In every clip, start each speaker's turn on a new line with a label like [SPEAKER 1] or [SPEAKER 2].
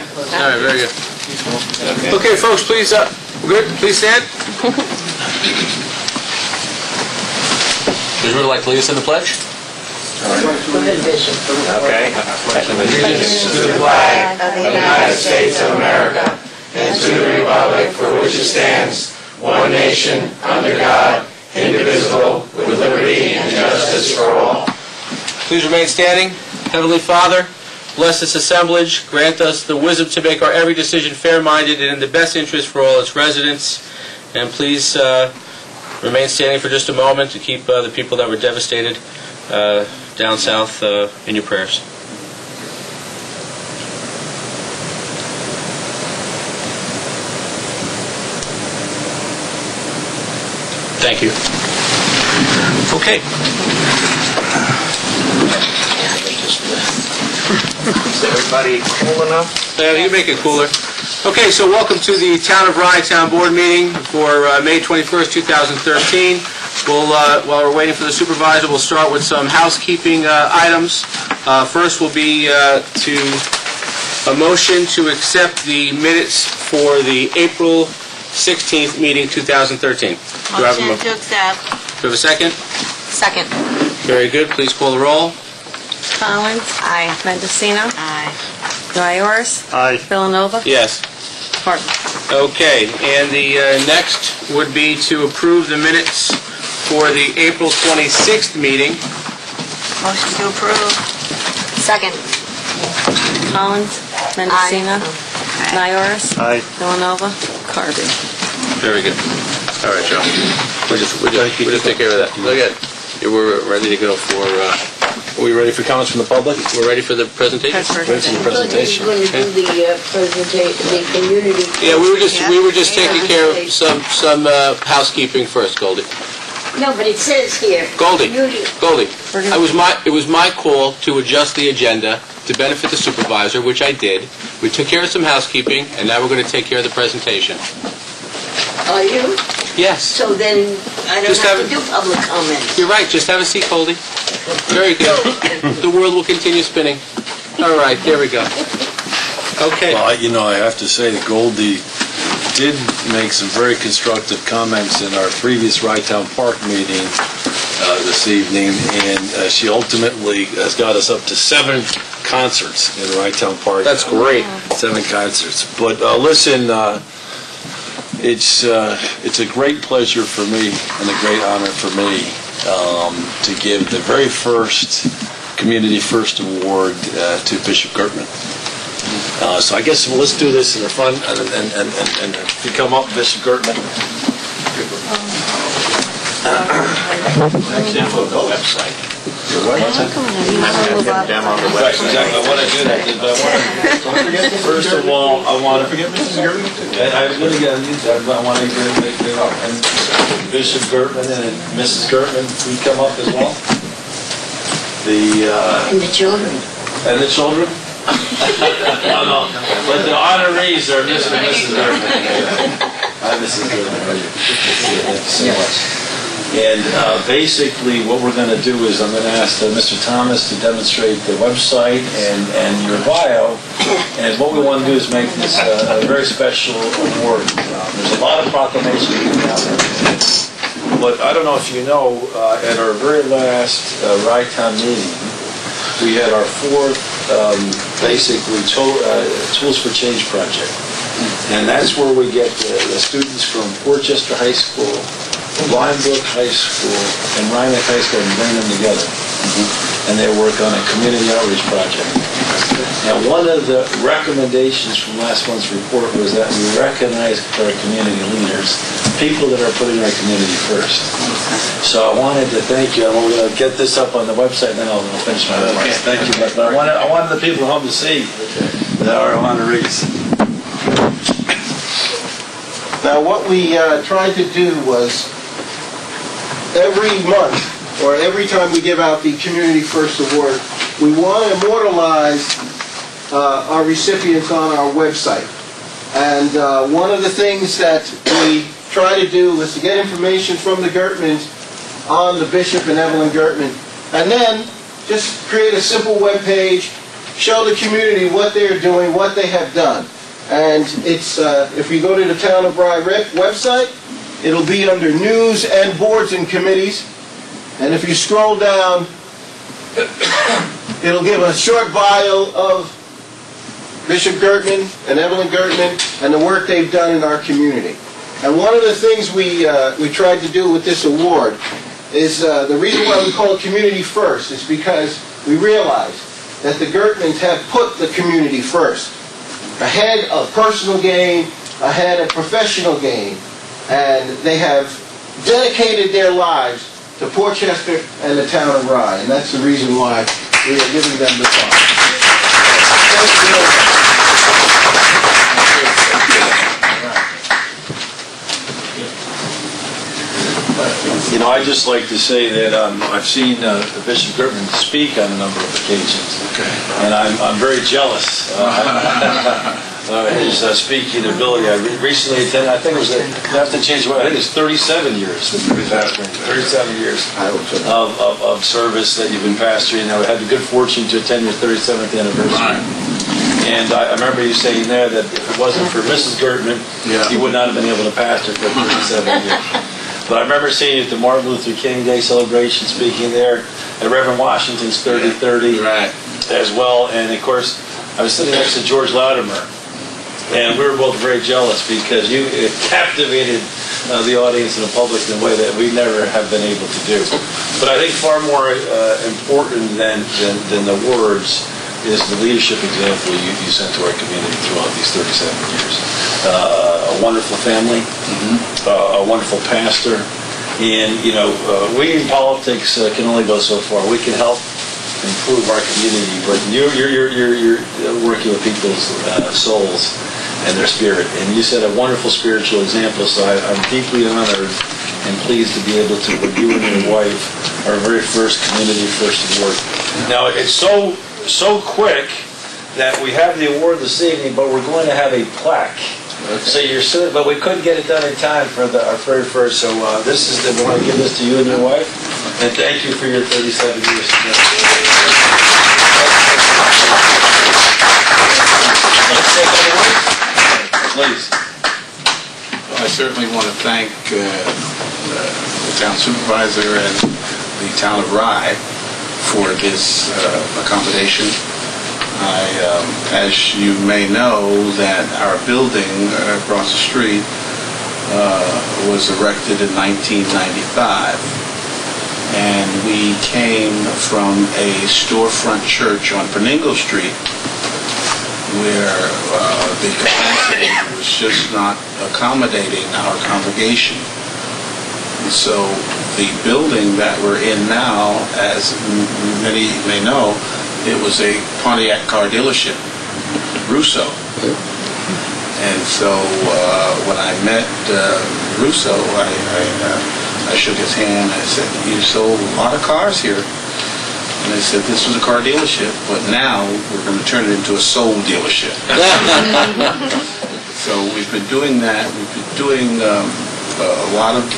[SPEAKER 1] Okay. All right, very good. Okay, folks, please, good. Please stand. Would you like to lead us in the pledge?
[SPEAKER 2] Go ahead, Bishop.
[SPEAKER 1] Okay.
[SPEAKER 2] Allegiance to the flag of the United States of America and to the republic for which it stands, one nation, under God, indivisible, with liberty and justice for all.
[SPEAKER 1] Please remain standing. Heavenly Father, bless this assemblage. Grant us the wisdom to make our every decision fair-minded and in the best interest for all its residents. And please remain standing for just a moment to keep the people that were devastated down south in your prayers. Thank you. Okay.
[SPEAKER 3] Is everybody cool enough?
[SPEAKER 1] Yeah, you make it cooler. Okay, so welcome to the Town of Rhinetown Board meeting for May 21st, 2013. While we're waiting for the supervisor, we'll start with some housekeeping items. First will be a motion to accept the minutes for the April 16th meeting, 2013.
[SPEAKER 4] Motion to accept.
[SPEAKER 1] Do you have a second?
[SPEAKER 4] Second.
[SPEAKER 1] Very good. Please call the roll.
[SPEAKER 5] Collins.
[SPEAKER 4] Aye.
[SPEAKER 5] Mendicino.
[SPEAKER 4] Aye.
[SPEAKER 5] Nioras.
[SPEAKER 3] Aye.
[SPEAKER 5] Villanova.
[SPEAKER 1] Yes.
[SPEAKER 5] Carvin.
[SPEAKER 1] Okay, and the next would be to approve the minutes for the April 26th meeting.
[SPEAKER 4] Motion to approve. Second.
[SPEAKER 5] Collins. Mendicino.
[SPEAKER 4] Aye.
[SPEAKER 5] Nioras.
[SPEAKER 3] Aye.
[SPEAKER 5] Villanova. Carvin.
[SPEAKER 1] Very good. All right, Joe. We'll just take care of that. Look at it. We're ready to go for... are we ready for comments from the public? We're ready for the presentation?
[SPEAKER 5] Ready for the
[SPEAKER 2] presentation. You're going to do the presentation, the community.
[SPEAKER 1] Yeah, we were just taking care of some housekeeping first, Goldie.
[SPEAKER 2] No, but it says here.
[SPEAKER 1] Goldie,
[SPEAKER 2] Community.
[SPEAKER 1] it was my call to adjust the agenda to benefit the supervisor, which I did. We took care of some housekeeping, and now we're going to take care of the presentation.
[SPEAKER 2] Are you?
[SPEAKER 1] Yes.
[SPEAKER 2] So then I don't
[SPEAKER 1] Just
[SPEAKER 2] have
[SPEAKER 1] have
[SPEAKER 2] to do public comments.
[SPEAKER 1] You're right. Just have a seat, Goldie. Very good. The world will continue spinning. All right, there we go. Okay.
[SPEAKER 6] Well, I have to say that Goldie did make some very constructive comments in our previous Rhinetown Park meeting this evening, and she ultimately has got us up to 7 concerts in Rhinetown Park.
[SPEAKER 1] That's great.
[SPEAKER 6] 7 concerts. But listen, it's a great pleasure for me and a great honor for me to give the very first Community First Award to Bishop Girtman. So I guess let's do this in the fun, and if you come up, Bishop Girtman.
[SPEAKER 3] Actually, I'm on the website. Them on the website.
[SPEAKER 6] Exactly. I want to do that, but first of all, I want to forget Mrs. Girtman. I'm going to get on YouTube, but I want to get it up. And Bishop Girtman and Mrs. Girtman, we come up as well.
[SPEAKER 2] And the children.
[SPEAKER 6] And the children? No. But the honorees are Mr. and Mrs. Girtman. Hi, Mrs. Girtman. Thank you so much. And basically what we're going to do is I'm going to ask Mr. Thomas to demonstrate the website and your bio. And what we want to do is make this a very special award. There's a lot of proclamations coming out there. But I don't know if you know, at our very last Rhinetown meeting, we had our 4th basically Tools for Change project. And that's where we get the students from Portchester High School, Linebrook High School, and Rhinebeck High School, and bring them together. And they work on a community outreach project. Now, one of the recommendations from last month's report was that we recognize our community leaders, people that are putting our community first. So I wanted to thank you. I'm going to get this up on the website, and then I'll finish my remarks. Thank you. But I wanted the people at home to see that our honorees.
[SPEAKER 7] Now, what we tried to do was every month, or every time we give out the Community First Award, we want to immortalize our recipients on our website. And one of the things that we try to do was to get information from the Girtmans on the Bishop and Evelyn Girtman, and then just create a simple web page show the community what they're doing, what they have done. And it's, if you go to the Town of Rye website, it'll be under News and Boards and Committees. And if you scroll down, it'll give a short bio of Bishop Girtman and Evelyn Girtman and the work they've done in our community. And one of the things we tried to do with this award is the reason why we call it Community First is because we realize that the Girtmans have put the community first, ahead of personal gain, ahead of professional gain, and they have dedicated their lives to Portchester and the town of Rye, and that's the reason why we are giving them the song.
[SPEAKER 6] You know, I'd just like to say that I've seen Bishop Girtman speak on a number of occasions, and I'm very jealous his speaking ability. I recently attended, I think it was, I have to change the word, I think it's 37 years. 37 years of service that you've been pastoring. I had the good fortune to attend your 37th anniversary. And I remember you saying there that if it wasn't for Mrs. Girtman, you would not have been able to pastor for 37 years. But I remember seeing you at the Martin Luther King Day celebration, speaking there at Reverend Washington's 3030 as well. And of course, I was sitting next to George Latimer, and we were both very jealous because you captivated the audience and the public in a way that we never have been able to do. But I think far more important than the words is the leadership example you sent to our community throughout these 37 years. A wonderful family, a wonderful pastor, and you know, we in politics can only go so far. We can help improve our community, but you're working with people's souls and their spirit, and you set a wonderful spiritual example. So I'm deeply honored and pleased to be able to, with you and your wife, our very first community first award. Now it's so quick that we have the award this evening, but we're going to have a plaque. So you're soon, but we couldn't get it done in time for our very first. So this is we want to give this to you and your wife, and thank you for your 37 years. Please.
[SPEAKER 8] Well, I certainly want to thank the town supervisor and the town of Rye for this accommodation. As you may know, that our building across the street was erected in 1995, and we came from a storefront church on Peningo Street where the capacity was just not accommodating our congregation. So the building that we're in now, as many may know, it was a Pontiac car dealership, Russo. And so when I met Russo, I shook his hand. I said, "You sold a lot of cars here." And they said, "This was a car dealership, but now we're going to turn it into a soul dealership." So we've been doing that. We've been doing a lot of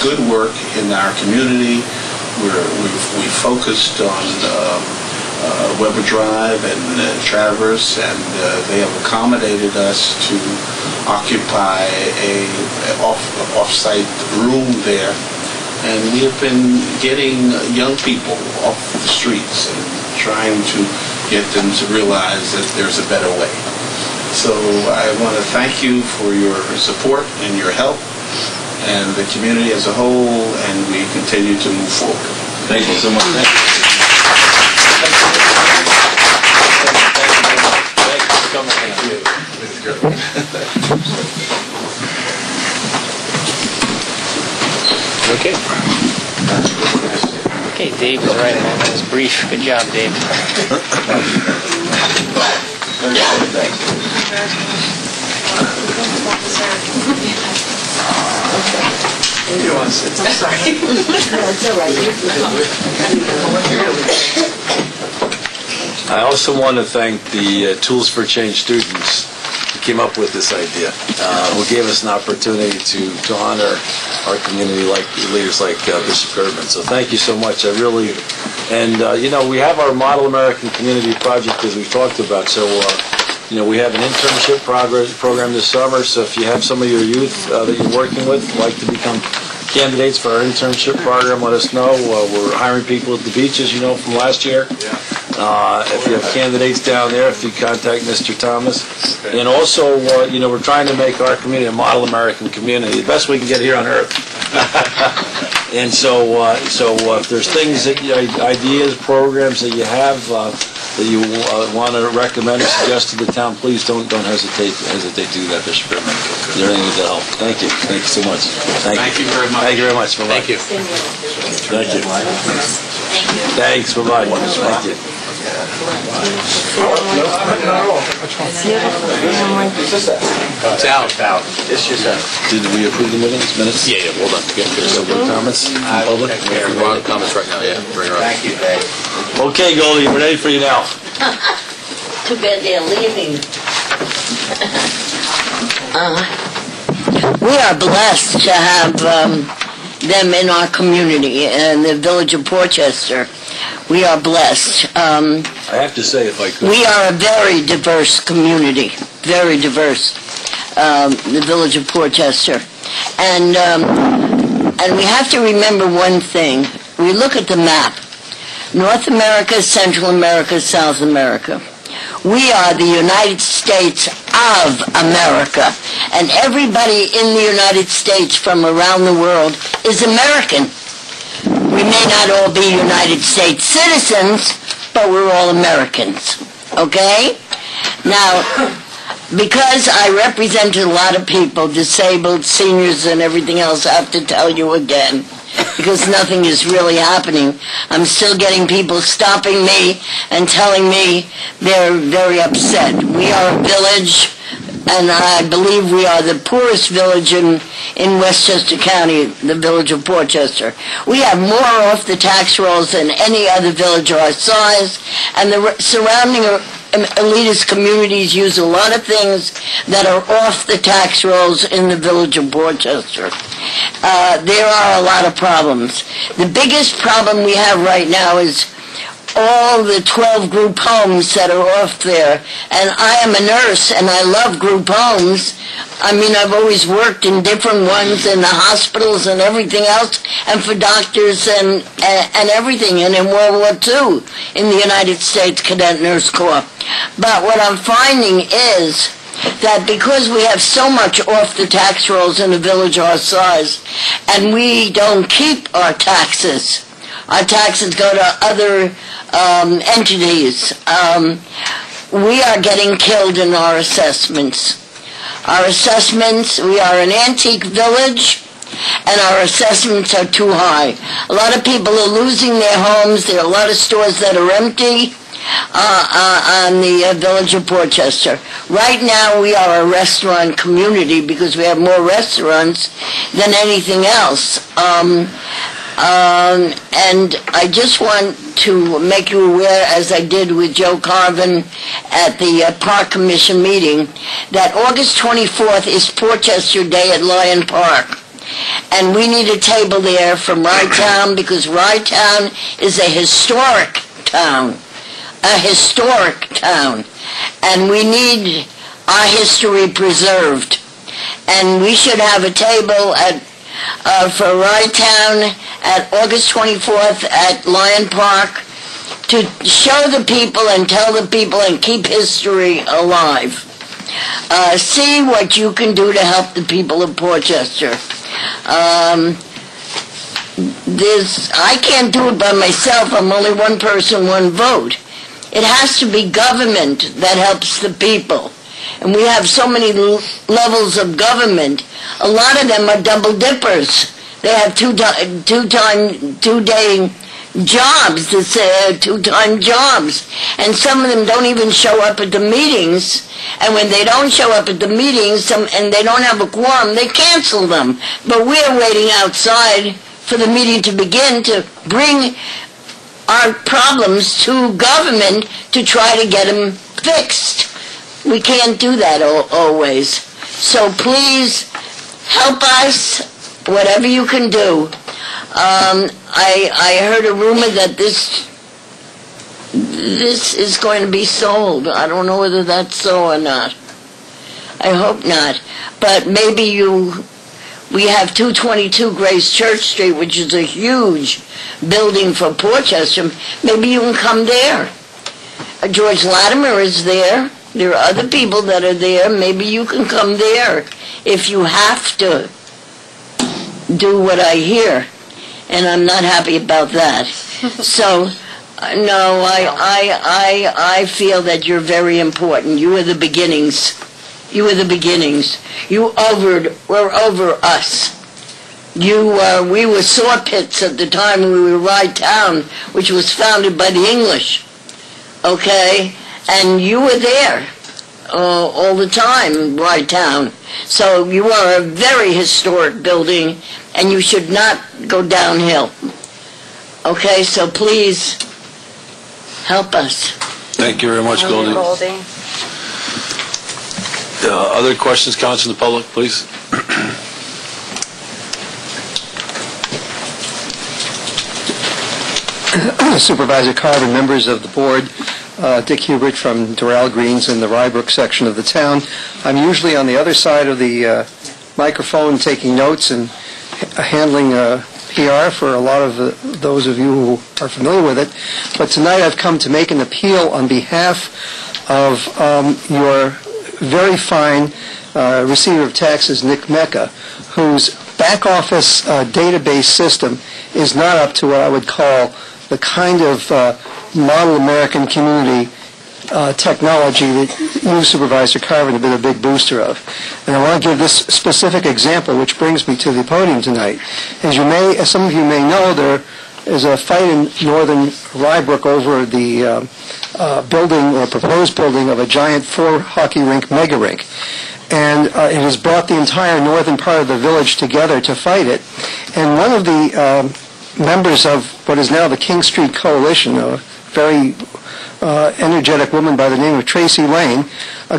[SPEAKER 8] good work in our community. We've focused on Weber Drive and Traverse, and they have accommodated us to occupy a off-site room there. And we have been getting young people off the streets and trying to get them to realize that there's a better way. So I want to thank you for your support and your help, and the community as a whole, and we continue to move forward.
[SPEAKER 6] Thank you so much. Thank you. Thank you for coming. Thank you.
[SPEAKER 9] Okay. Okay, Dave is right on. That was brief. Good job, Dave.
[SPEAKER 8] You want to sit? I'm sorry.
[SPEAKER 4] That's all right.
[SPEAKER 6] I also want to thank the Tools for Change students who came up with this idea, who gave us an opportunity to honor our community like leaders like Bishop Girtman. So thank you so much. I really And, we have our Model American Community Project, as we've talked about, so, we have an internship program this summer, so if you have some of your youth that you're working with like to become candidates for our internship program, let us know. We're hiring people at the beach, as you know, from last year. If you have candidates down there, if you contact Mr. Thomas. Okay. And also, we're trying to make our community a model American community, the best we can get here on earth. And so if there's things, ideas, programs that you have that you want to recommend or suggest to the town, please don't hesitate to do that, Bishop Girtman. Is there anything to help? Thank you. Thank you so much.
[SPEAKER 1] Thank you very much.
[SPEAKER 6] Thank you very much. Bye-bye.
[SPEAKER 1] Thank you.
[SPEAKER 6] Thank you. Thanks. Bye-bye. Thank you.
[SPEAKER 1] It's out.
[SPEAKER 3] It's just a...
[SPEAKER 6] Did we approve the minutes?
[SPEAKER 1] Yeah, hold on. Get
[SPEAKER 6] So, comments? Public?
[SPEAKER 1] We're on comments right now, yeah. Bring her up.
[SPEAKER 3] Thank you, Dave.
[SPEAKER 6] Okay, Goldie, we're ready for you now.
[SPEAKER 10] Too bad they're leaving. We are blessed to have them in our community in the village of Portchester. We are blessed.
[SPEAKER 6] I have to say, if I could.
[SPEAKER 10] We are a very diverse community, very diverse, the village of Portchester. And we have to remember one thing. We look at the map. North America, Central America, South America. We are the United States of America. And everybody in the United States from around the world is American. We may not all be United States citizens, but we're all Americans. Okay? Now, because I represent a lot of people, disabled, seniors, and everything else, I have to tell you again, because nothing is really happening. I'm still getting people stopping me and telling me they're very upset. We are a village, and I believe we are the poorest village in Westchester County, the village of Portchester. We have more off the tax rolls than any other village our size, and the surrounding elitist communities use a lot of things that are off the tax rolls in the village of Portchester. There are a lot of problems. The biggest problem we have right now is all the 12 group homes that are off there. And I am a nurse, and I love group homes. I mean, I've always worked in different ones in the hospitals and everything else, and for doctors and everything, and in World War II in the United States Cadet Nurse Corps. But what I'm finding is that because we have so much off the tax rolls in a village our size, and we don't keep our taxes go to other entities. We are getting killed in our assessments. We are an antique village, and our assessments are too high. A lot of people are losing their homes. There are a lot of stores that are empty on the village of Portchester. Right now, we are a restaurant community because we have more restaurants than anything else. And I just want to make you aware, as I did with Joe Carvin at the Park Commission meeting, that August 24th is Portchester Day at Lyon Park. And we need a table there from Rye Town, because Rye Town is a historic town. And we need our history preserved. And we should have a table for Rye Town at August 24th at Lyon Park to show the people and tell the people and keep history alive. See what you can do to help the people of Portchester. I can't do it by myself. I'm only one person, one vote. It has to be government that helps the people. And we have so many levels of government. A lot of them are double dippers. They have two-day jobs, two-time jobs. And some of them don't even show up at the meetings. And when they don't show up at the meetings and they don't have a quorum, they cancel them. But we're waiting outside for the meeting to begin to bring our problems to government to try to get them fixed. We can't do that always. So please help us, whatever you can do. I heard a rumor that this this is going to be sold. I don't know whether that's so or not. I hope not. But maybe we have 222 Grace Church Street, which is a huge building for Portchester. Maybe you can come there. George Latimer is there. There are other people that are there. Maybe you can come there if you have to do what I hear. And I'm not happy about that. So, no, I feel that you're very important. You are the beginnings. You were the beginnings. You were over us. We were sawpits at the time we were Rye Town, which was founded by the English. Okay? And you were there all the time, Rye Town. So you are a very historic building, and you should not go downhill. Okay? So please, help us.
[SPEAKER 11] Thank you very much, Goldie. Other questions, comments from the public, please?
[SPEAKER 12] Supervisor Carvin, members of the board, Dick Hubert from Doral Greens in the Rybrook section of the town. I'm usually on the other side of the microphone taking notes and handling PR for a lot of those of you who are familiar with it. But tonight I've come to make an appeal on behalf of your very fine receiver of taxes, Nick Mecca, whose back office database system is not up to what I would call the kind of model American community technology that you, Supervisor Carvin, have been a big booster of. And I want to give this specific example, which brings me to the podium tonight. As some of you may know, there is a fight in northern Rybrook over the building or proposed building of a giant 4-hockey rink mega rink. And it has brought the entire northern part of the village together to fight it. And one of the members of what is now the King Street Coalition, a very energetic woman by the name of Tracy Lane,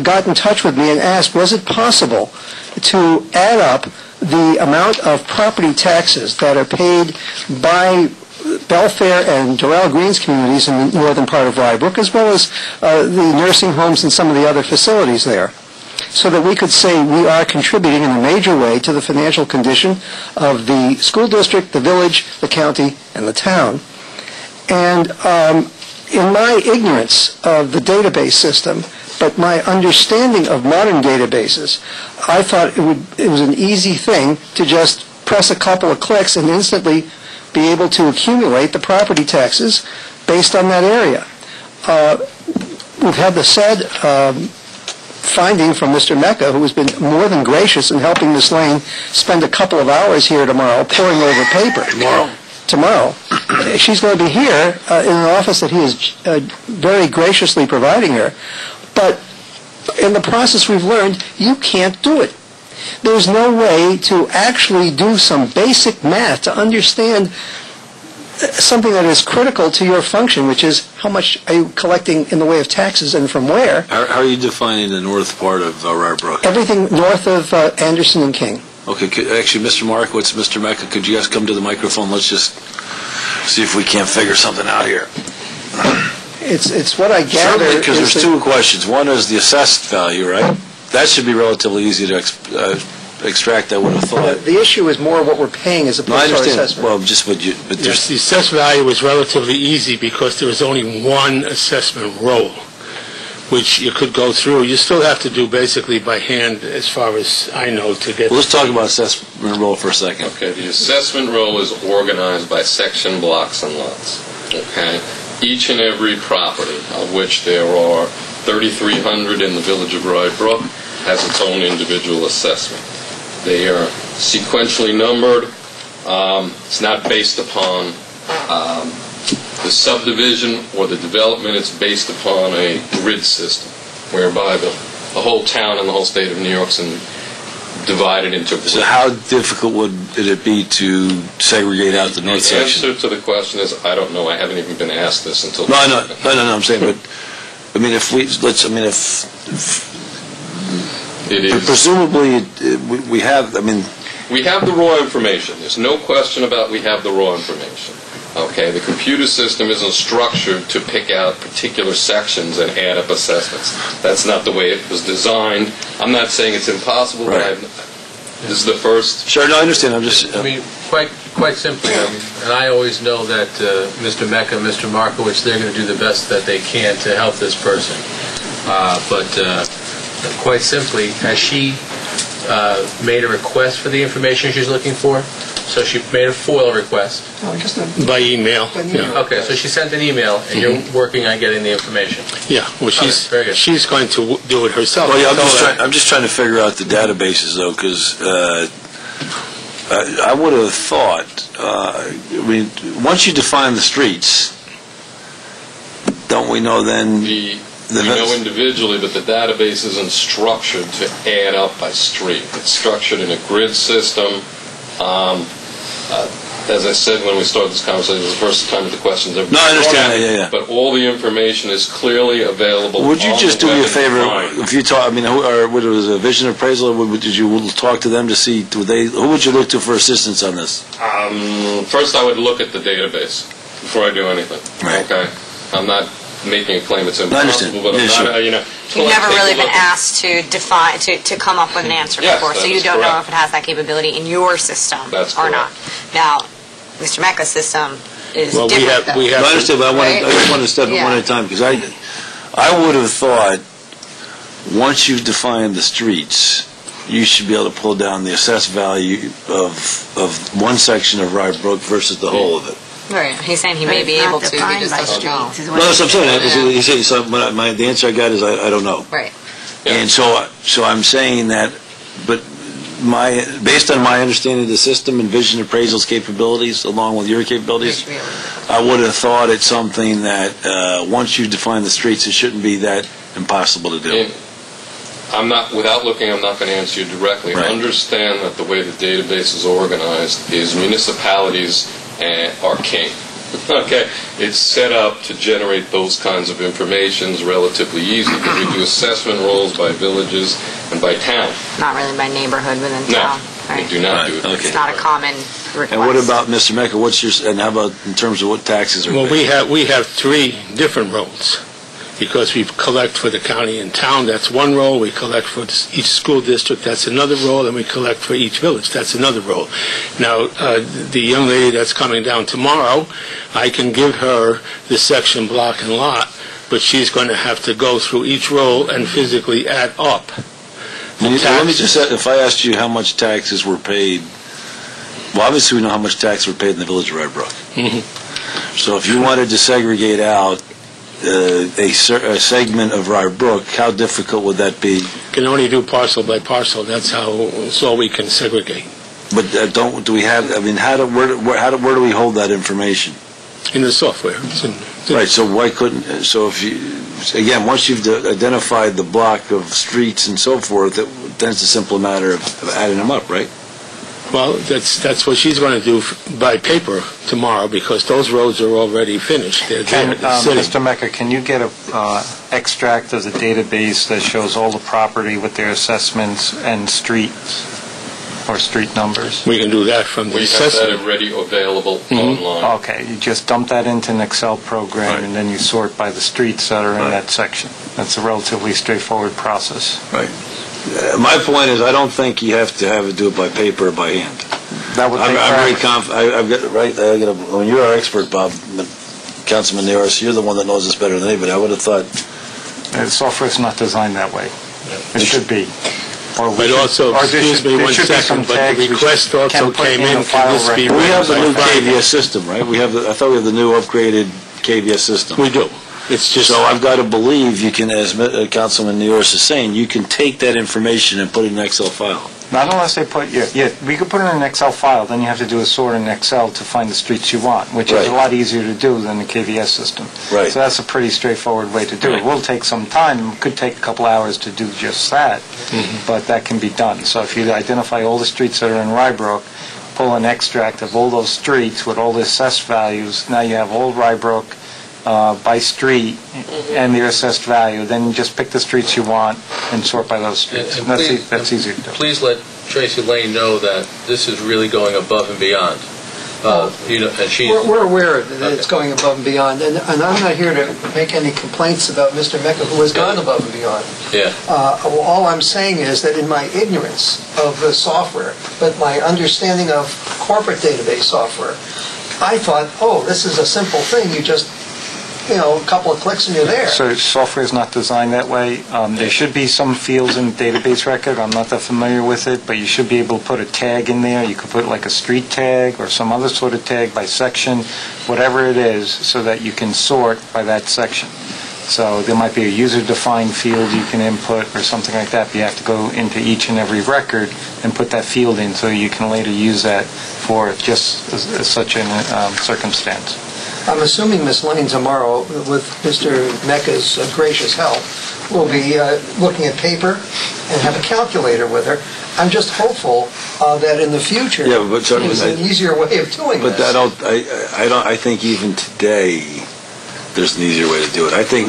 [SPEAKER 12] got in touch with me and asked, was it possible to add up the amount of property taxes that are paid by Belfair and Doral Greens communities in the northern part of Rybrook, as well as the nursing homes and some of the other facilities there, so that we could say we are contributing in a major way to the financial condition of the school district, the village, the county, and the town. And in my ignorance of the database system, but my understanding of modern databases, I thought it was an easy thing to just press a couple of clicks and instantly be able to accumulate the property taxes based on that area. We've had the said finding from Mr. Mecca, who has been more than gracious in helping Ms. Lane spend a couple of hours here tomorrow poring over paper. Tomorrow. She's going to be here in an office that he is very graciously providing her. But in the process we've learned, you can't do it. There's no way to actually do some basic math to understand something that is critical to your function, which is how much are you collecting in the way of taxes and from where.
[SPEAKER 11] How are you defining the north part of Rybrook?
[SPEAKER 12] Everything north of Anderson and King.
[SPEAKER 11] Okay, actually, Mr. Markowitz, Mr. Mecca, could you guys come to the microphone? Let's just see if we can't figure something out here.
[SPEAKER 12] It's what I gather.
[SPEAKER 11] Certainly, because there's two questions. One is the assessed value, right? That should be relatively easy to extract, I would have thought.
[SPEAKER 12] The issue is more what we're paying as opposed to our assessment.
[SPEAKER 11] Well, just what you... But
[SPEAKER 13] yes, the assessed value is relatively easy because there is only one assessment roll, which you could go through. You still have to do basically by hand, as far as I know, to get...
[SPEAKER 11] Well, let's talk about assessment roll for a second.
[SPEAKER 14] Okay, the assessment roll is organized by section, blocks, and lots. Okay? Each and every property, of which there are 3,300 in the village of Rybrook, has its own individual assessment. They are sequentially numbered. It's not based upon the subdivision or the development. It's based upon a grid system, whereby the whole town and the whole state of New York's divided into grids.
[SPEAKER 11] So how difficult would it be to segregate out the north section?
[SPEAKER 14] The answer to the question is, I don't know. I haven't even been asked this until...
[SPEAKER 11] No, I'm saying, but, I mean,
[SPEAKER 14] It is.
[SPEAKER 11] Presumably, we have, I mean...
[SPEAKER 14] We have the raw information. There's no question about we have the raw information. Okay, the computer system isn't structured to pick out particular sections and add up assessments. That's not the way it was designed. I'm not saying it's impossible,
[SPEAKER 11] Right.
[SPEAKER 14] but this is the first.
[SPEAKER 11] Sure, no, I understand. I'm just...
[SPEAKER 1] I mean, quite simply, and I always know that Mr. Mecca and Mr. Markowitz, they're going to do the best that they can to help this person. But quite simply, has she made a request for the information she's looking for? So she made a FOIL request.
[SPEAKER 13] By email. Yeah.
[SPEAKER 1] Okay, so she sent an email, and you're working on getting the information.
[SPEAKER 13] Yeah, well,
[SPEAKER 1] very good.
[SPEAKER 13] she's going to do it herself.
[SPEAKER 11] Well, yeah, I'm just trying to figure out the databases, though, because I would have thought, I mean, once you define the streets, don't we know then...
[SPEAKER 14] We know individually, but the database isn't structured to add up by street. It's structured in a grid system. As I said when we started this conversation, it was the first time that the questions ever...
[SPEAKER 11] No, I understand, yeah.
[SPEAKER 14] But all the information is clearly available.
[SPEAKER 11] Would you just do me a favor, if you talk, I mean, or what was a vision appraisal, did you talk to them to see, who would you look to for assistance on this?
[SPEAKER 14] First, I would look at the database before I do anything.
[SPEAKER 11] Right.
[SPEAKER 14] Okay? I'm not making a claim it's impossible,
[SPEAKER 11] I understand.
[SPEAKER 14] but I'm
[SPEAKER 11] Yeah,
[SPEAKER 14] not,
[SPEAKER 11] sure.
[SPEAKER 4] You've never really been asked to define, to come up with an answer
[SPEAKER 14] Yes,
[SPEAKER 4] before, so
[SPEAKER 14] that
[SPEAKER 4] you
[SPEAKER 14] is
[SPEAKER 4] don't know
[SPEAKER 14] correct.
[SPEAKER 4] if it has that capability in your system
[SPEAKER 14] That's
[SPEAKER 4] or
[SPEAKER 14] correct.
[SPEAKER 4] not. Now, Mr. Mecca's system is
[SPEAKER 13] Well,
[SPEAKER 4] different, though.
[SPEAKER 11] No, I understand, but I
[SPEAKER 4] Right?
[SPEAKER 11] just want to step
[SPEAKER 4] Yeah.
[SPEAKER 11] one at a time, because I would have thought, once you've defined the streets, you should be able to pull down the assessed value of one section of Rye Brook versus the whole of it.
[SPEAKER 4] Right, he's saying he may be able to, he just doesn't know.
[SPEAKER 11] No, that's what I'm saying. He said, so the answer I got is I don't know.
[SPEAKER 4] Right.
[SPEAKER 11] And so I'm saying that, but based on my understanding of the system and vision appraisal's capabilities, along with your capabilities, I would have thought it's something that once you define the streets, it shouldn't be that impossible to do.
[SPEAKER 14] I'm not, without looking, I'm not going to answer you directly.
[SPEAKER 11] Right.
[SPEAKER 14] Understand that the way the database is organized is municipalities are king. Okay, it's set up to generate those kinds of informations relatively easy. We do assessment rolls by villages and by town.
[SPEAKER 4] Not really by neighborhood within
[SPEAKER 14] No,
[SPEAKER 4] town.
[SPEAKER 14] we
[SPEAKER 4] Right.
[SPEAKER 14] do not do it.
[SPEAKER 11] Okay.
[SPEAKER 4] It's not a common request.
[SPEAKER 11] And what about Mr. Mecca? And how about in terms of what taxes are
[SPEAKER 13] Well,
[SPEAKER 11] paid?
[SPEAKER 13] we have three different roles, because we collect for the county and town, that's one role. We collect for each school district, that's another role. And we collect for each village, that's another role. Now, the young lady that's coming down tomorrow, I can give her the section, block, and lot, but she's going to have to go through each role and physically add up.
[SPEAKER 11] Let me just say, if I asked you how much taxes were paid, well, obviously we know how much taxes were paid in the village of Rye Brook.
[SPEAKER 13] Mm-hmm.
[SPEAKER 11] So if you wanted to segregate out a segment of Rye Brook, how difficult would that be?
[SPEAKER 13] Can only do parcel by parcel. That's all we can segregate.
[SPEAKER 11] But do we have? I mean, where do we hold that information?
[SPEAKER 13] In the software.
[SPEAKER 11] Right. So why couldn't? So if you again, once you've identified the block of streets and so forth, then it's a simple matter of adding them up, right?
[SPEAKER 13] Well, that's what she's going to do by paper tomorrow, because those roads are already finished. They're there, sitting.
[SPEAKER 15] Mr. Mecca, can you get an extract of the database that shows all the property with their assessments and streets or street numbers?
[SPEAKER 13] We can do that from the
[SPEAKER 14] We have
[SPEAKER 13] assessment.
[SPEAKER 14] that already available online.
[SPEAKER 15] Okay, you just dump that into an Excel program, and then you sort by the streets that are in that section. That's a relatively straightforward process.
[SPEAKER 11] Right. My point is, I don't think you have to do it by paper or by hand.
[SPEAKER 15] That would
[SPEAKER 11] I'm
[SPEAKER 15] take
[SPEAKER 11] very
[SPEAKER 15] practice.
[SPEAKER 11] confident. I've got right. When you're our expert, Bob, Councilman Nioras, you're the one that knows this better than anybody. I would have thought.
[SPEAKER 15] The software is not designed that way. It should be.
[SPEAKER 13] But also, excuse me one second, but the request also came in, can this be
[SPEAKER 11] We have the
[SPEAKER 13] read
[SPEAKER 11] new
[SPEAKER 13] by Friday?
[SPEAKER 11] KVS system, right? I thought we had the new upgraded KVS system.
[SPEAKER 13] We do. It's just...
[SPEAKER 11] So I've got to believe you can, as Councilman Nioras is saying, you can take that information and put it in an Excel file.
[SPEAKER 15] Not unless they put, we could put it in an Excel file, then you have to do a sort in Excel to find the streets you want, which is a lot easier to do than the KVS system.
[SPEAKER 11] Right.
[SPEAKER 15] So that's a pretty straightforward way to do it. It will take some time, it could take a couple hours to do just that, but that can be done. So if you identify all the streets that are in Rye Brook, pull an extract of all those streets with all the assessed values, now you have all Rye Brook by street and their assessed value, then you just pick the streets you want and sort by those streets.
[SPEAKER 1] And
[SPEAKER 15] That's easy to do.
[SPEAKER 1] Please let Tracy Lane know that this is really going above and beyond. And she's...
[SPEAKER 12] We're aware that it's going above and beyond, and I'm not here to make any complaints about Mr. Mecca, who has gone above and beyond.
[SPEAKER 1] Yeah.
[SPEAKER 12] All I'm saying is that in my ignorance of the software, but my understanding of corporate database software, I thought, oh, this is a simple thing. You just, a couple of clicks and you're there.
[SPEAKER 15] So software is not designed that way. There should be some fields in the database record. I'm not that familiar with it, but you should be able to put a tag in there. You could put like a street tag or some other sort of tag by section, whatever it is, so that you can sort by that section. So there might be a user-defined field you can input or something like that. But you have to go into each and every record and put that field in so you can later use that for just such a circumstance.
[SPEAKER 12] I'm assuming Ms. Lane tomorrow, with Mr. Mecca's gracious help, will be looking at paper and have a calculator with her. I'm just hopeful that in the future there's an easier way of doing this.
[SPEAKER 11] But I think even today there's an easier way to do it. I think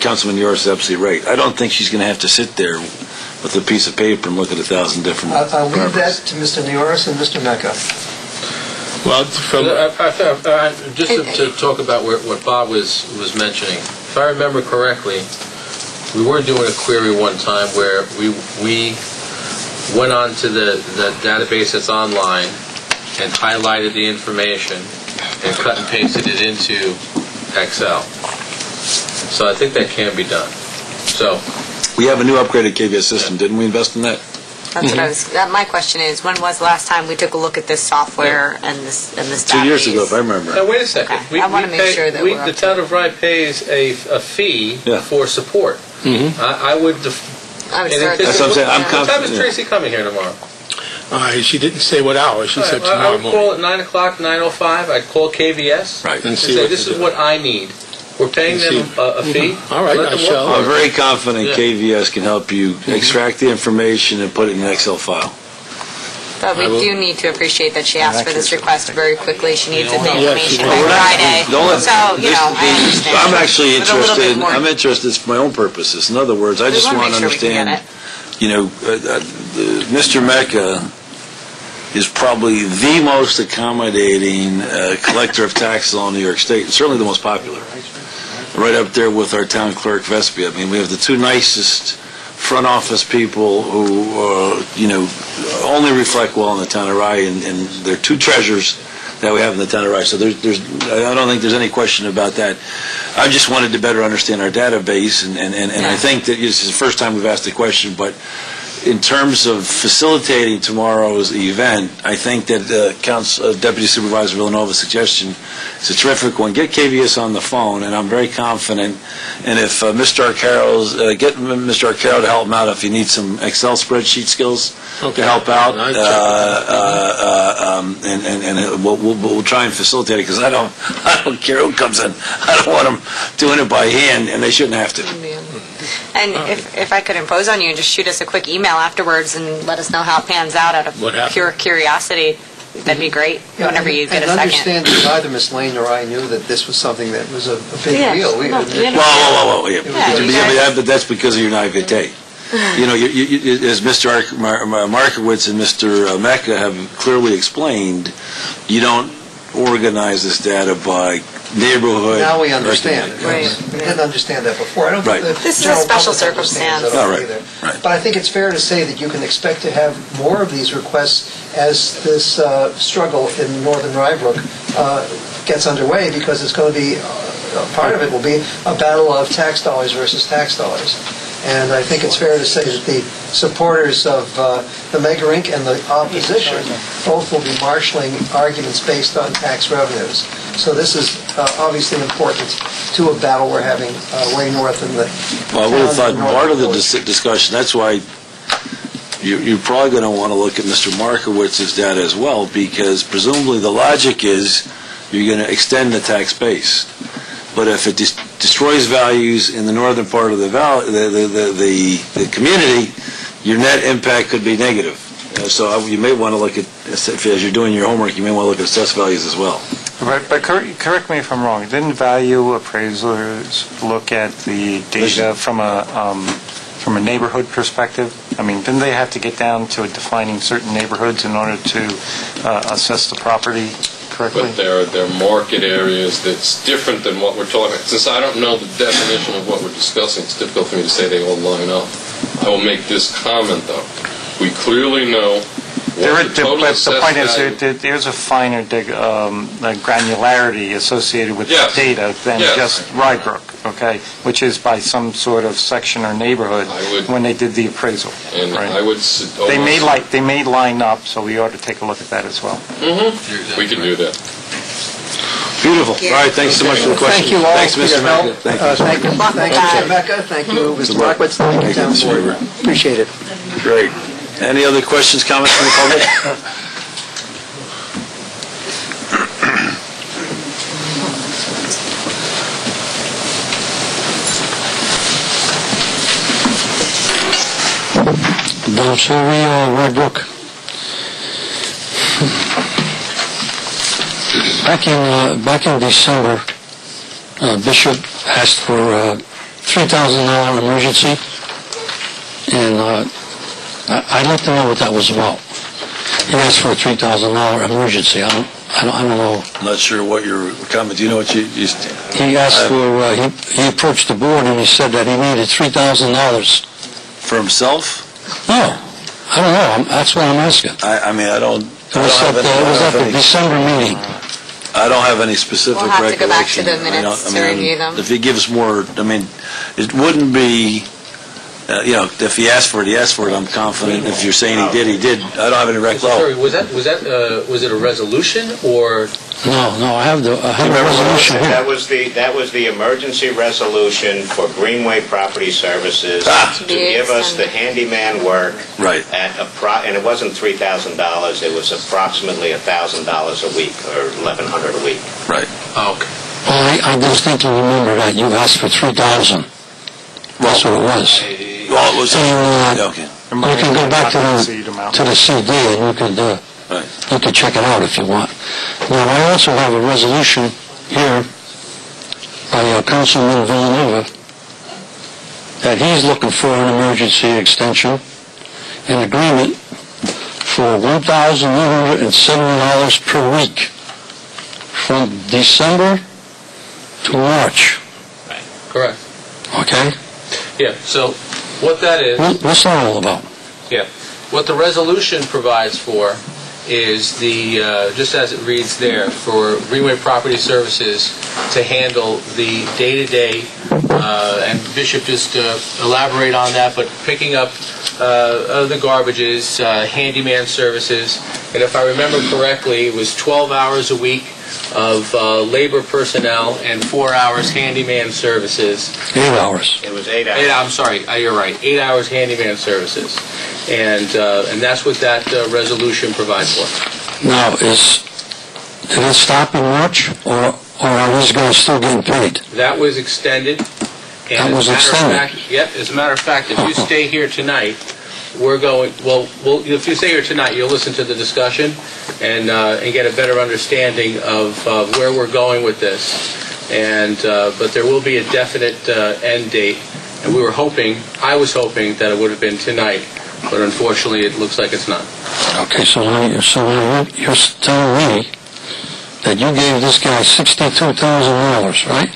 [SPEAKER 11] Councilman Nioras is absolutely right. I don't think she's going to have to sit there with a piece of paper and look at 1,000 different...
[SPEAKER 12] I'll leave that to Mr. Nioras and Mr. Mecca.
[SPEAKER 1] Well, just to talk about what Bob was mentioning, if I remember correctly, we were doing a query one time where we went on to the database that's online and highlighted the information and cut and pasted it into Excel. So I think that can be done. So
[SPEAKER 11] we have a new upgraded KVS system. Didn't we invest in that?
[SPEAKER 4] That's what I was. My question is, when was the last time we took a look at this software and this database?
[SPEAKER 11] 2 years ago, if I remember.
[SPEAKER 1] Now wait a second.
[SPEAKER 4] Okay. I want to make sure that
[SPEAKER 1] the town of Rye pays a fee for support. I would.
[SPEAKER 11] That's what I'm saying. I'm confident.
[SPEAKER 1] What time is Tracy coming here tomorrow?
[SPEAKER 13] She didn't say what hour. She said tomorrow morning.
[SPEAKER 1] I would call at 9 o'clock, 9:05. I'd call KVS and say, this is what I need. We're paying them a fee.
[SPEAKER 13] All right, I shall.
[SPEAKER 11] I'm very confident KVS can help you extract the information and put it in an Excel file.
[SPEAKER 4] But we do need to appreciate that she asked for this request very quickly. She needs the information by Friday. So, I understand.
[SPEAKER 11] I'm actually interested. I'm interested for my own purposes. In other words, I just want to understand, Mr. Mecca is probably the most accommodating collector of taxes in New York State, and certainly the most popular. Right up there with our town clerk, Vespi. I mean, we have the two nicest front office people who, only reflect well in the town of Rye, and they're two treasures that we have in the town of Rye. So I don't think there's any question about that. I just wanted to better understand our database, and I think that this is the first time we've asked the question, but in terms of facilitating tomorrow's event, I think that Deputy Supervisor Villanova's suggestion is a terrific one. Get KVS on the phone, and I'm very confident. And if Mr. Arcaro, get Mr. Arcaro to help him out if he needs some Excel spreadsheet skills to help out. And we'll try and facilitate it, because I don't care who comes in. I don't want them doing it by hand, and they shouldn't have to.
[SPEAKER 4] And if I could impose on you and just shoot us a quick email afterwards and let us know how it pans out out of pure curiosity, that'd be great whenever you get a second.
[SPEAKER 12] I understand that neither Ms. Lane nor I knew that this was something that was a big deal.
[SPEAKER 11] But that's because of your naivete. As Mr. Markowitz and Mr. Mecca have clearly explained, you don't organize this data by neighborhood.
[SPEAKER 12] Now we understand it. Right. We didn't understand that before. I don't think
[SPEAKER 4] this is a special circumstance.
[SPEAKER 12] Either. But I think it's fair to say that you can expect to have more of these requests as this struggle in northern Rybrook gets underway, because it's going to be, part of it will be a battle of tax dollars versus tax dollars. And I think it's fair to say that the supporters of the Mega Rink and the opposition both will be marshaling arguments based on tax revenues. So this is obviously important to a battle we're having way north in the
[SPEAKER 11] Well, I would have thought part of the discussion, that's why you're probably going to want to look at Mr. Markowitz's data as well, because presumably the logic is you're going to extend the tax base. But if it destroys values in the northern part of the community, your net impact could be negative. So you may want to look at, as you're doing your homework, you may want to look at assessed values as well.
[SPEAKER 15] But correct me if I'm wrong. Didn't value appraisers look at the data from a neighborhood perspective? I mean, didn't they have to get down to defining certain neighborhoods in order to assess the property correctly.
[SPEAKER 14] But there are market areas that's different than what we're talking about. Since I don't know the definition of what we're discussing, it's difficult for me to say they all line up. I will make this comment, though. We clearly know what the total
[SPEAKER 15] But the
[SPEAKER 14] assessed
[SPEAKER 15] point is,
[SPEAKER 14] value...
[SPEAKER 15] there's a finer granularity associated with
[SPEAKER 14] Yes.
[SPEAKER 15] the data than
[SPEAKER 14] Yes.
[SPEAKER 15] just Rybrook, okay? Which is by some sort of section or neighborhood when they did the appraisal.
[SPEAKER 14] And
[SPEAKER 15] right?
[SPEAKER 14] I would...
[SPEAKER 15] They may line up, so we ought to take a look at that as well.
[SPEAKER 14] Mm-hmm. We can do that.
[SPEAKER 11] Beautiful. All right, thanks so much for the question.
[SPEAKER 12] Thank you all
[SPEAKER 11] Thanks,
[SPEAKER 12] for
[SPEAKER 11] Mr.
[SPEAKER 12] your help.
[SPEAKER 11] Mecca. Thank
[SPEAKER 12] Thank you, Mr. Mecca. Thank you, Mr. Markwitz. Thank you, Town Board. Appreciate it.
[SPEAKER 11] Great. Any other questions, comments from the public?
[SPEAKER 16] Don Sherry, Rybrook. Back in December, Bishop asked for a $3,000 emergency, and I'd like to know what that was about. He asked for a $3,000 emergency. I don't know.
[SPEAKER 11] Not sure what your comment. Do you know what you
[SPEAKER 16] He asked for. He approached the board and he said that he needed $3,000
[SPEAKER 11] for himself.
[SPEAKER 16] No, I don't know. That's what I'm asking.
[SPEAKER 11] I mean, I don't.
[SPEAKER 16] It was at the December meeting.
[SPEAKER 11] I don't have any specific
[SPEAKER 4] We'll have to go back to
[SPEAKER 11] recollection.
[SPEAKER 4] the minutes to review them.
[SPEAKER 11] If he gives more, I mean, it wouldn't be, if he asked for it, he asked for it. I'm confident. If you're saying he did, he did. I don't have any recollection.
[SPEAKER 1] Sorry, was it a resolution or?
[SPEAKER 16] No, I have the resolution here.
[SPEAKER 3] That was the emergency resolution for Greenway Property Services to give us the handyman work.
[SPEAKER 11] Right.
[SPEAKER 3] And it wasn't $3,000. It was approximately $1,000 a week or $1,100 a week.
[SPEAKER 11] Right.
[SPEAKER 1] Oh, okay.
[SPEAKER 16] Well, I distinctly remember that you asked for $3,000. That's what it was.
[SPEAKER 11] Well, it was.
[SPEAKER 16] Okay. You can go back to the CD and you could. You can check it out if you want. Now, I also have a resolution here by Councilman Villanova that he's looking for an emergency extension, an agreement for $1,170 per week from December to March.
[SPEAKER 1] Correct.
[SPEAKER 16] Okay?
[SPEAKER 1] Yeah, so what that is...
[SPEAKER 16] What's that all about?
[SPEAKER 1] Yeah. What the resolution provides for is just as it reads there, for Greenway Property Services to handle the day-to-day, and Bishop just elaborate on that, but picking up the garbages, handyman services, and if I remember correctly, it was 12 hours a week of labor personnel and 4 hours handyman services.
[SPEAKER 16] 8 hours.
[SPEAKER 3] It was 8 hours.
[SPEAKER 1] I'm sorry, you're right. 8 hours handyman services. And that's what that resolution provides for.
[SPEAKER 16] Now, did it stop in March, or are we going to still get paid?
[SPEAKER 1] That was extended.
[SPEAKER 16] That was extended?
[SPEAKER 1] Yep, as a matter of fact, if you stay here tonight, we're going, if you stay here tonight, you'll listen to the discussion and get a better understanding of where we're going with this. But there will be a definite end date, and I was hoping that it would have been tonight, but unfortunately it looks like it's not.
[SPEAKER 16] Okay, so you're telling me that you gave this guy $62,000, right?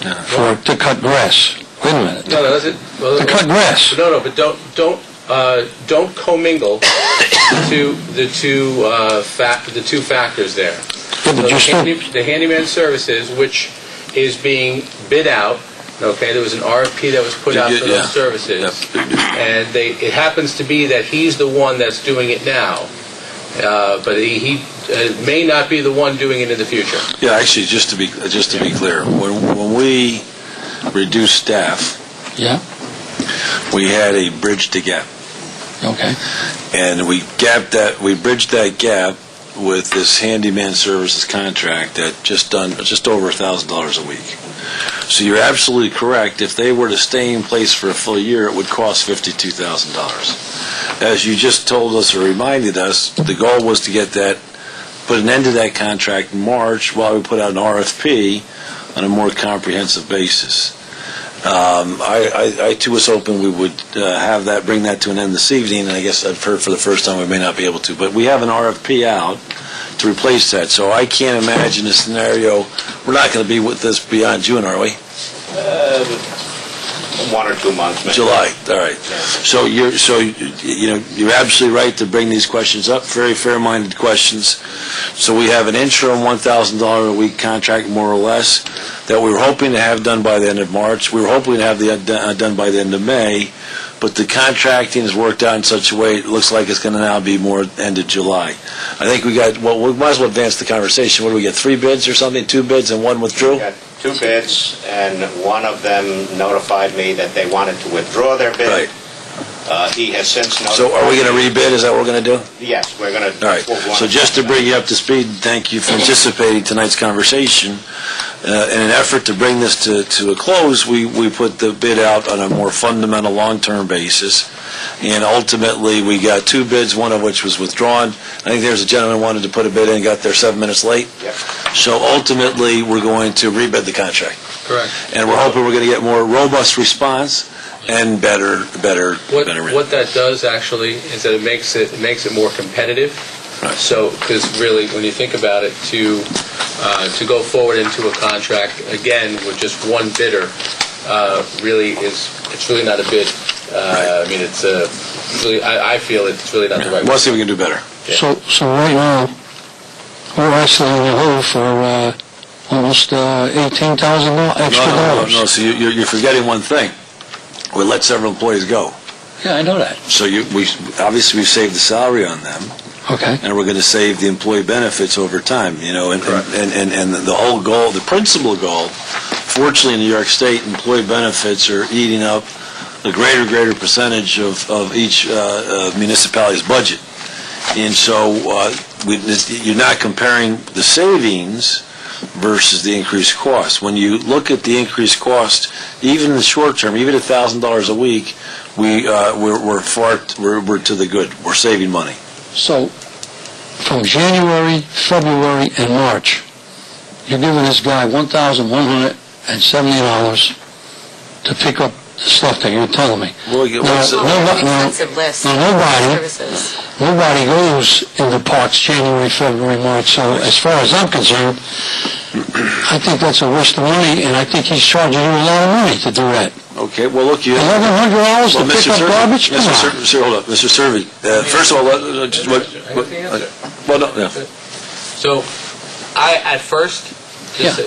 [SPEAKER 16] Yeah. To cut grass. Wait a minute.
[SPEAKER 1] No, that's it. Well,
[SPEAKER 16] to cut grass.
[SPEAKER 1] No, but don't commingle the two factors there.
[SPEAKER 16] Yeah, but
[SPEAKER 1] the handyman services, which is being bid out. Okay, there was an RFP that was put out for those services, and it happens to be that he's the one that's doing it now, but he may not be the one doing it in the future.
[SPEAKER 11] Yeah, actually, just to be clear, when we reduced staff, we had a bridge to gap.
[SPEAKER 16] Okay.
[SPEAKER 11] And we bridged that gap with this handyman services contract at just over $1,000 a week. So you're absolutely correct. If they were to stay in place for a full year, it would cost $52,000. As you just told us or reminded us, the goal was to put an end to that contract in March while we put out an RFP on a more comprehensive basis. I too was hoping we would bring that to an end this evening, and I guess I've heard for the first time we may not be able to. But we have an RFP out to replace that. So I can't imagine a scenario, we're not going to be with this beyond June, are we?
[SPEAKER 3] 1 or 2 months, maybe.
[SPEAKER 11] July, all right. So you're absolutely right to bring these questions up, very fair-minded questions. So we have an interim $1,000 a week contract, more or less, that we were hoping to have done by the end of March. We were hoping to have done by the end of May, but the contracting is worked out in such a way it looks like it's going to now be more end of July. I think we got, well, we might as well advance the conversation. What do we get, 3 bids or something, 2 bids and 1 withdrew?
[SPEAKER 3] We got 2 bids, and one of them notified me that they wanted to withdraw their bid.
[SPEAKER 11] Right.
[SPEAKER 3] He has since notified.
[SPEAKER 11] So are we going to rebid? Is that what we're going to do?
[SPEAKER 3] Yes, we're going to.
[SPEAKER 11] All right. So just to bring you up to speed, thank you for anticipating tonight's conversation. In an effort to bring this to a close, we put the bid out on a more fundamental long-term basis. And ultimately, we got 2 bids, one of which was withdrawn. I think there's a gentleman who wanted to put a bid in and got there 7 minutes late.
[SPEAKER 3] Yep.
[SPEAKER 11] So ultimately, we're going to rebid the contract.
[SPEAKER 1] Correct.
[SPEAKER 11] And we're hoping we're going to get more robust response and better rate.
[SPEAKER 1] What that does actually is that it makes it more competitive.
[SPEAKER 11] Right.
[SPEAKER 1] So, because really, when you think about it, to go forward into a contract again with just one bidder, it's really not a bid.
[SPEAKER 11] Right.
[SPEAKER 1] I mean, it's really, I feel it's really not the right way.
[SPEAKER 11] We'll see if we can do better.
[SPEAKER 1] Yeah.
[SPEAKER 16] So right now, we're actually in the hole for almost $18,000 extra dollars.
[SPEAKER 11] No. So you're forgetting one thing. We let several employees go.
[SPEAKER 16] Yeah, I know that.
[SPEAKER 11] So obviously we've saved the salary on them.
[SPEAKER 16] Okay.
[SPEAKER 11] And we're going to save the employee benefits over time, and the whole goal, the principal goal, fortunately in New York State, employee benefits are eating up a greater percentage of each municipality's budget. And so you're not comparing the savings versus the increased cost. When you look at the increased cost, even in the short term, even $1,000 a week, we're to the good. We're saving money.
[SPEAKER 16] So, from January, February, and March, you're giving this guy $1,170 to pick up the stuff that you're telling me.
[SPEAKER 11] Well,
[SPEAKER 4] Expensive list.
[SPEAKER 16] Now, nobody goes into parks January, February, March. So, as far as I'm concerned, I think that's a waste of money, and I think he's charging you a lot of money to do that.
[SPEAKER 11] Okay, well, look, you...
[SPEAKER 16] $1,100 to pick up garbage?
[SPEAKER 11] Hold up, Mr. Servey. First of all,
[SPEAKER 1] So, at first,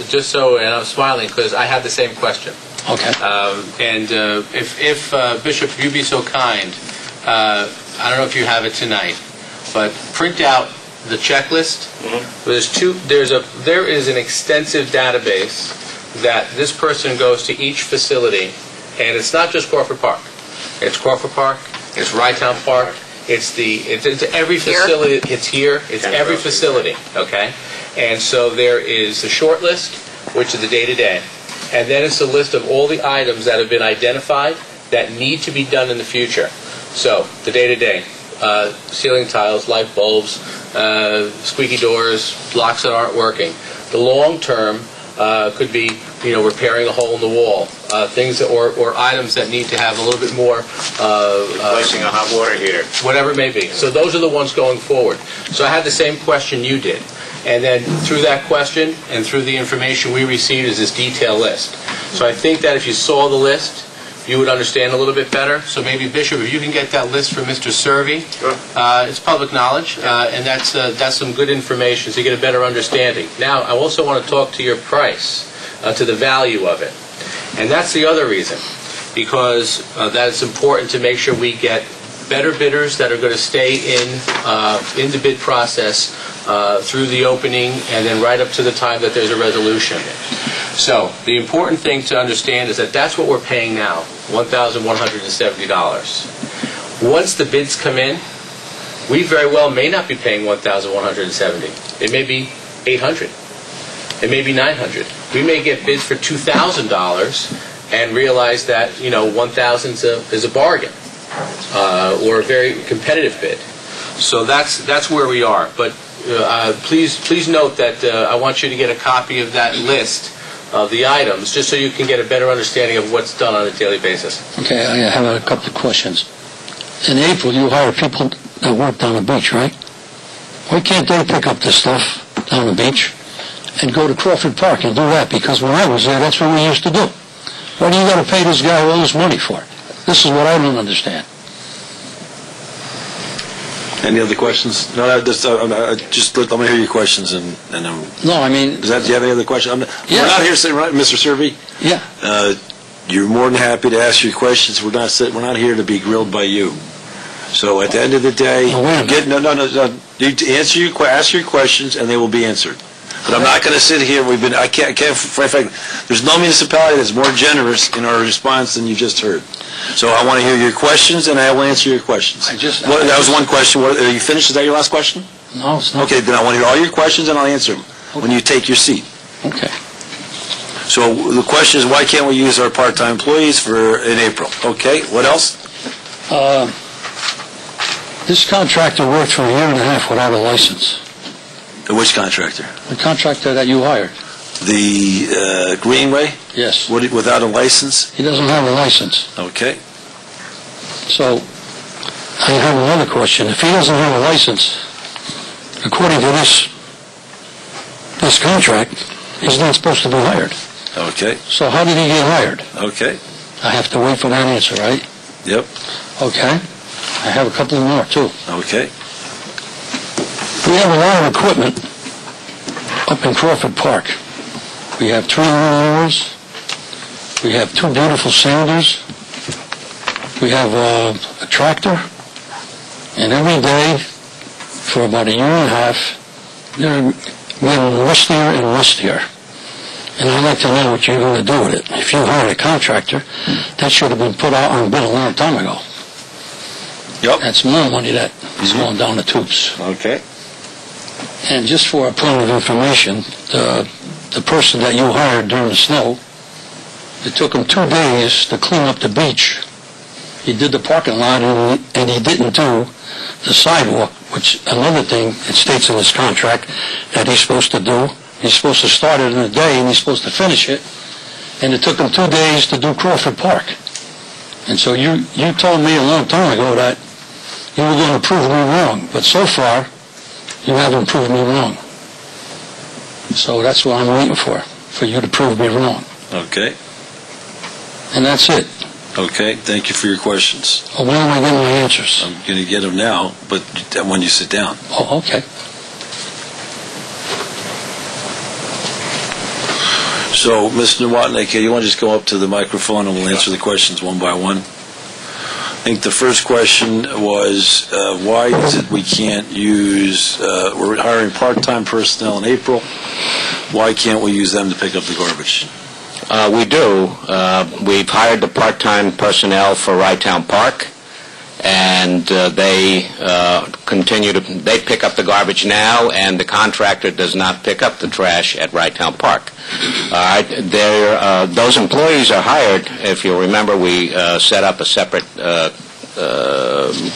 [SPEAKER 1] just so, and I'm smiling because I had the same question.
[SPEAKER 16] Okay.
[SPEAKER 1] If Bishop, you'd be so kind, I don't know if you have it tonight, but print out the checklist. Mm-hmm. There is an extensive database that this person goes to each facility, and it's not just Crawford Park. It's Crawford Park. It's Rytown Park. It's every facility. It's here. It's every facility. Okay, and so there is the short list, which is the day-to-day, and then it's a list of all the items that have been identified that need to be done in the future. So the day-to-day, ceiling tiles, light bulbs, squeaky doors, locks that aren't working. The long-term could be, repairing a hole in the wall, things or items that need to have a little bit more.
[SPEAKER 3] Replacing a hot water heater.
[SPEAKER 1] Whatever it may be. So those are the ones going forward. So I had the same question you did. And then through that question and through the information we received is this detailed list. So I think that if you saw the list, you would understand a little bit better. So maybe, Bishop, if you can get that list from Mr. Servey,
[SPEAKER 3] sure.
[SPEAKER 1] It's public knowledge, and that's some good information so you get a better understanding. Now, I also want to talk to your price, to the value of it. And that's the other reason, because that it's important to make sure we get better bidders that are going to stay in the bid process through the opening and then right up to the time that there's a resolution. So the important thing to understand is that that's what we're paying now, $1,170. Once the bids come in, we very well may not be paying $1,170. It may be $800. It may be $900. We may get bids for $2,000 and realize that $1,000 is a bargain or a very competitive bid. So that's where we are. But please note that I want you to get a copy of that list of the items, just so you can get a better understanding of what's done on a daily basis.
[SPEAKER 16] Okay, I have a couple of questions. In April, you hire people that worked on the beach, right? Why can't they pick up this stuff down the beach and go to Crawford Park and do that? Because when I was there, that's what we used to do. What do you got to pay this guy all this money for? This is what I don't understand.
[SPEAKER 11] Any other questions? No, just let me hear your questions and
[SPEAKER 16] No, I mean...
[SPEAKER 11] Do you have any other questions?
[SPEAKER 16] Yeah.
[SPEAKER 11] We're not here saying, right, Mr. Serby?
[SPEAKER 16] Yeah.
[SPEAKER 11] You're more than happy to ask your questions. We're not here to be grilled by you. So at the end of the day, ask your questions and they will be answered. But I'm not going to sit here. I can't. There's no municipality that's more generous in our response than you just heard. So I want to hear your questions, and I will answer your questions. That was one question. Are you finished? Is that your last question?
[SPEAKER 16] No, it's not.
[SPEAKER 11] Okay, then I want to hear all your questions, and I'll answer them when you take your seat.
[SPEAKER 16] Okay.
[SPEAKER 11] So the question is, why can't we use our part-time employees in April? Okay. What else?
[SPEAKER 16] This contractor worked for a year and a half without a license.
[SPEAKER 11] Which contractor?
[SPEAKER 16] The contractor that you hired.
[SPEAKER 11] The Greenway?
[SPEAKER 16] Yes.
[SPEAKER 11] Without a license?
[SPEAKER 16] He doesn't have a license.
[SPEAKER 11] Okay.
[SPEAKER 16] So, I have another question. If he doesn't have a license, according to this contract, he's not supposed to be hired.
[SPEAKER 11] Okay.
[SPEAKER 16] So how did he get hired?
[SPEAKER 11] Okay.
[SPEAKER 16] I have to wait for that answer, right?
[SPEAKER 11] Yep.
[SPEAKER 16] Okay. I have a couple more, too.
[SPEAKER 11] Okay.
[SPEAKER 16] We have a lot of equipment up in Crawford Park. We have 3 lawnmowers. We have 2 beautiful sanders. We have a tractor. And every day, for about a year and a half, they're getting rustier and rustier. And I'd like to know what you're going to do with it. If you hired a contractor, that should have been put out on bid a long time ago.
[SPEAKER 11] Yep.
[SPEAKER 16] That's more money that is going down the tubes.
[SPEAKER 11] Okay.
[SPEAKER 16] And just for a point of information, the person that you hired during the snow, it took him 2 days to clean up the beach. He did the parking lot and he didn't do the sidewalk, which another thing it states in his contract that he's supposed to do. He's supposed to start it in a day and he's supposed to finish it. And it took him 2 days to do Crawford Park. And so you told me a long time ago that you were going to prove me wrong. But so far, you haven't proved me wrong. So that's what I'm waiting for you to prove me wrong.
[SPEAKER 11] Okay.
[SPEAKER 16] And that's it.
[SPEAKER 11] Okay, thank you for your questions.
[SPEAKER 16] Well, when am I getting my answers?
[SPEAKER 11] I'm going to get them now, but when you sit down.
[SPEAKER 16] Oh, okay.
[SPEAKER 11] So, Mr. Watnick, you want to just go up to the microphone and we'll answer the questions one by one? I think the first question was why is it we can't use, we're hiring part-time personnel in April, why can't we use them to pick up the garbage?
[SPEAKER 3] We do. We've hired the part-time personnel for Rytown Park, and they they pick up the garbage now, and the contractor does not pick up the trash at Rytown Park. Those employees are hired. If you'll remember, we set up a separate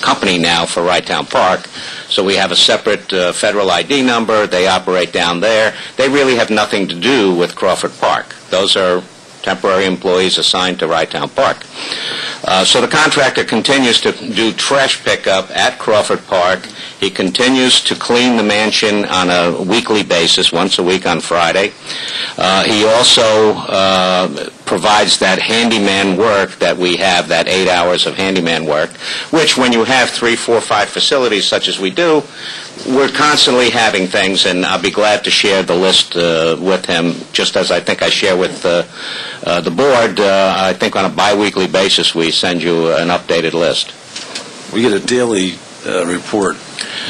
[SPEAKER 3] company now for Rytown Park, so we have a separate federal ID number. They operate down there. They really have nothing to do with Crawford Park. Those are temporary employees assigned to Rytown Park. So the contractor continues to do trash pickup at Crawford Park. He continues to clean the mansion on a weekly basis, once a week on Friday. He also provides that handyman work that we have, that 8 hours of handyman work, which when you have 3, 4, 5 facilities such as we do, we're constantly having things, and I'll be glad to share the list with him, just as I think I share with the board. I think on a bi-weekly basis we send you an updated list.
[SPEAKER 11] We get a daily report.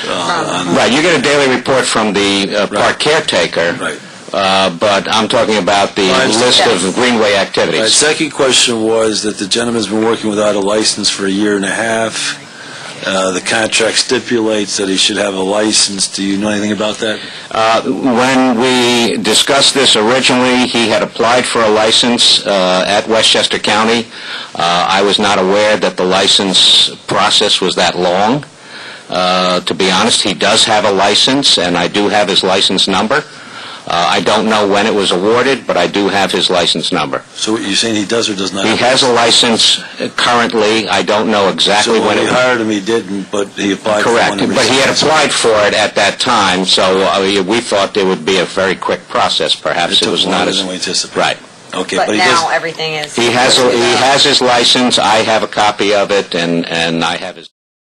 [SPEAKER 3] Right, you get a daily report from the park caretaker. Right. But I'm talking about the list of Greenway activities.
[SPEAKER 11] My second question was that the gentleman's been working without a license for a year and a half. The contract stipulates that he should have a license. Do you know anything about that?
[SPEAKER 3] When we discussed this originally, he had applied for a license at Westchester County. I was not aware that the license process was that long. To be honest, he does have a license, and I do have his license number. I don't know when it was awarded, but I do have his license number.
[SPEAKER 11] So you're saying he does or does not?
[SPEAKER 3] He has a license currently. I don't know exactly
[SPEAKER 11] when
[SPEAKER 3] it
[SPEAKER 11] was. So when he hired him, he didn't, but he applied for one.
[SPEAKER 3] Correct, but he had applied for it at that time, so we thought there would be a very quick process. Perhaps it was not as...
[SPEAKER 11] than we anticipated.
[SPEAKER 3] Right.
[SPEAKER 11] Okay,
[SPEAKER 4] But
[SPEAKER 11] he
[SPEAKER 4] now
[SPEAKER 11] does...
[SPEAKER 4] everything is...
[SPEAKER 3] He has his license. I have a copy of it, and I have his...